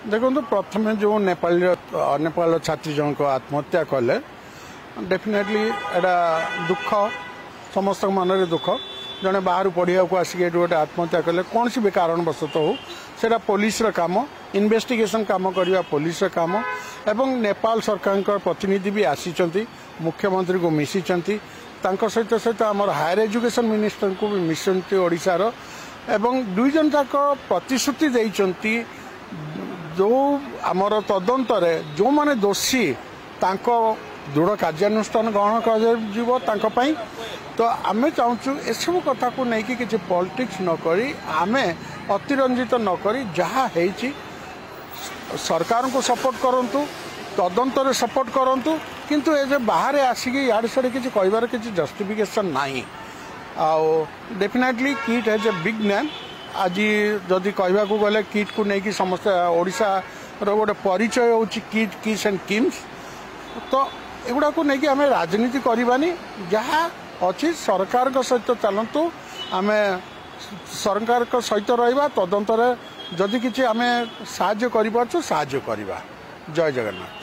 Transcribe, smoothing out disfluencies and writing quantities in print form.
देखो प्रथम जो नेपाल छात्री जनक आत्महत्या कले डेफिनेटली एटा दुख समस्त मन में दुख जड़े बाहर पढ़िया को आसिक गोटे आत्महत्या कले कौन सी भी कारणवशत हो सेटा पुलिस काम इन्वेस्टिगेशन काम करवा पुलिस काम एवं नेपाल सरकार प्रतिनिधि भी आसी मुख्यमंत्री को मिसी सहित सहित आम हायर एजुकेशन मिनिस्टर को भी मिशंती ओडिशार एवं दुई जन जाक प्रतिश्रुति देइचंती जो आमर तदंतर जो माने दोषी तांको दृढ़ कार्यानुष्ठान ग्रहण कर तो आम चाहूँ एसबू कथा को लेकिन किसी पॉलिटिक्स न करी आमे अतिरंजित न करी जहाँ है सरकार को सपोर्ट करंतु तदंतर सपोर्ट करंतु किंतु ए बाहर आसिक यार सारे किसी कहबार किसी जस्टिफिकेशन नहीं आउ definitely kit has a big name आज जदि कहवा को गले किट को लेकिन समस्त ओडिशा रो गोटे परिचय हो किट किस एंड किम्स तो एगुड़ा को लेकिन आम राजनीति करवानी जहाँ अच्छी सरकार सहित चलतु आम सरकार सहित रहा तदंतर जदि किसी आम साहाय्य कर जय जगन्नाथ।